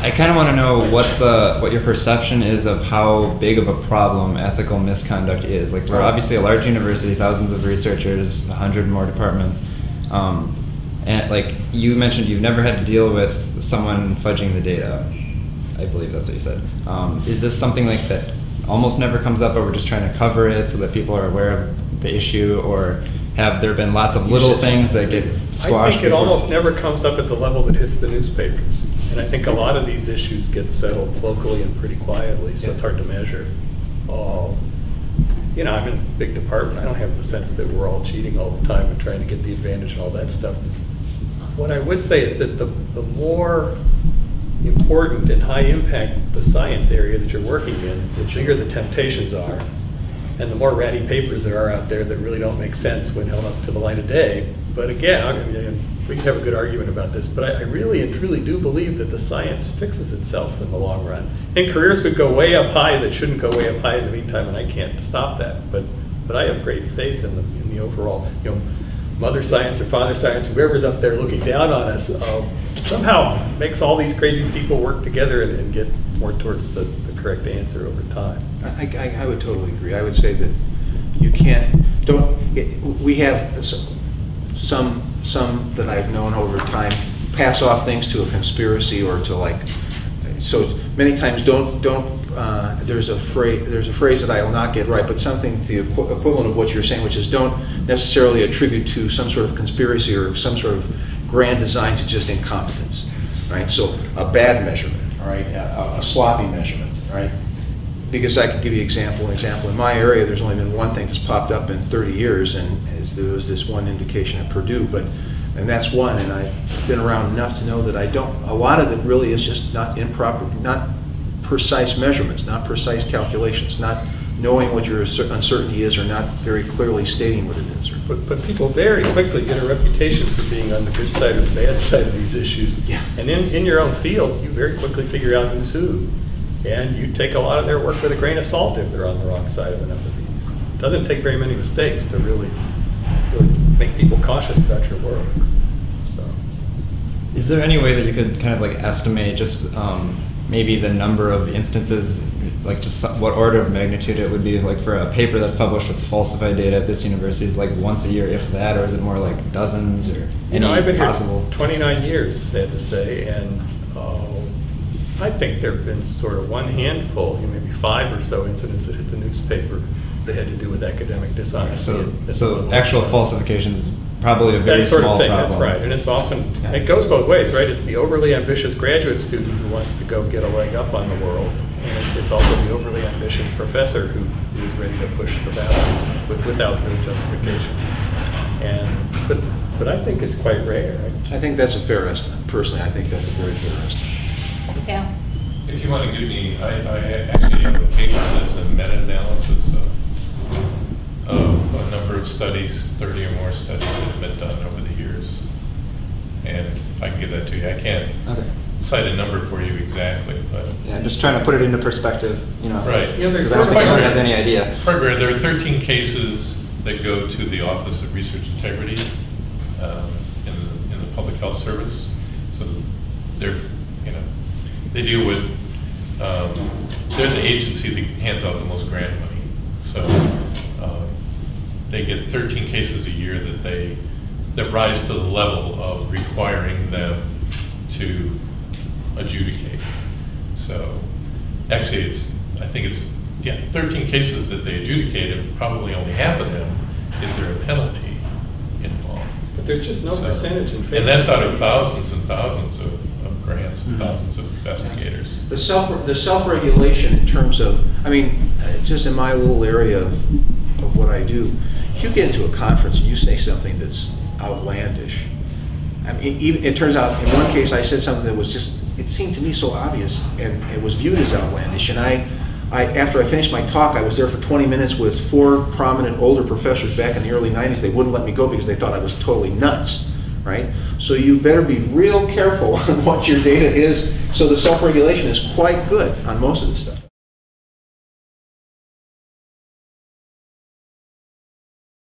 I kind of want to know what your perception is of how big of a problem ethical misconduct is. Like, we're obviously a large university, thousands of researchers, 100 more departments, and like you mentioned, you've never had to deal with someone fudging the data. I believe that's what you said. Is this something like that almost never comes up, but we're just trying to cover it so that people are aware of the issue, or have there been lots of little things that get squashed? I think it almost never comes up at the level that hits the newspapers. And I think a lot of these issues get settled locally and pretty quietly, so it's hard to measure. You know, I'm in a big department. I don't have the sense that we're all cheating all the time and trying to get the advantage and all that stuff. What I would say is that the more important and high impact the science area that you're working in, the bigger the temptations are, and the more ratty papers there are out there that really don't make sense when held up to the light of day. But again, we can have a good argument about this, but I really and truly do believe that the science fixes itself in the long run. And careers could go way up high that shouldn't go way up high in the meantime, and I can't stop that. But I have great faith in the overall, you know, mother science or father science, whoever's up there looking down on us, somehow makes all these crazy people work together and get more towards the correct answer over time. I would totally agree. I would say that you we have some that I've known over time pass off things to a conspiracy or to, like, so many times there's a phrase that I will not get right, but something the equivalent of what you're saying, which is don't necessarily attribute to some sort of conspiracy or some sort of grand design to just incompetence, right? So a bad measurement, all right, a sloppy measurement, right? Because I could give you an example. In my area, there's only been one thing that's popped up in 30 years, and there was this one indication at Purdue, and that's one, and I've been around enough to know that a lot of it really is just not precise measurements, not precise calculations, not knowing what your uncertainty is or not very clearly stating what it is. But people very quickly get a reputation for being on the good side or the bad side of these issues. Yeah. And in your own field, you very quickly figure out who's who. And you take a lot of their work with a grain of salt if they're on the wrong side of enough of these. It doesn't take very many mistakes to really make people cautious about your work. So, is there any way that you could kind of like estimate just maybe the number of instances, like just what order of magnitude it would be, like for a paper that's published with falsified data at this university, is like once a year, if that, or is it more like dozens, or any I've been possible? Here 29 years, sad to say, and I think there have been sort of one handful, maybe 5 or so incidents that hit the newspaper that had to do with academic dishonesty. So actual falsifications is probably a very that sort small of thing, problem. That's right, and it's often, it goes both ways, right? It's the overly ambitious graduate student who wants to go get a leg up on the world, and it's also the overly ambitious professor who is ready to push the boundaries without real justification. But I think it's quite rare. I think that's a fair estimate. Personally, I think that's a very fair estimate. Yeah. If you want to give me, I actually have a paper that's a meta-analysis of a number of studies, 30 or more studies that have been done over the years. And I can give that to you. I can't cite a number for you exactly, but... Yeah, I'm just trying to put it into perspective, Right. Because I don't think anyone has any idea. There are 13 cases that go to the Office of Research Integrity in the Public Health Service. So they deal with, they're the agency that hands out the most grant money. So they get 13 cases a year that rise to the level of requiring them to adjudicate. So actually I think it's 13 cases that they adjudicate, and probably only half of them is there a penalty involved. But there's just no percentage in favor. And that's out of thousands and thousands of grants and thousands of investigators. The self-regulation in terms of, just in my little area of what I do, if you get into a conference and you say something that's outlandish, it turns out in one case I said something that was just, it seemed to me so obvious, and it was viewed as outlandish. And after I finished my talk, I was there for 20 minutes with 4 prominent older professors back in the early 90s. They wouldn't let me go because they thought I was totally nuts, right? So you better be real careful on what your data is. So the self-regulation is quite good on most of this stuff.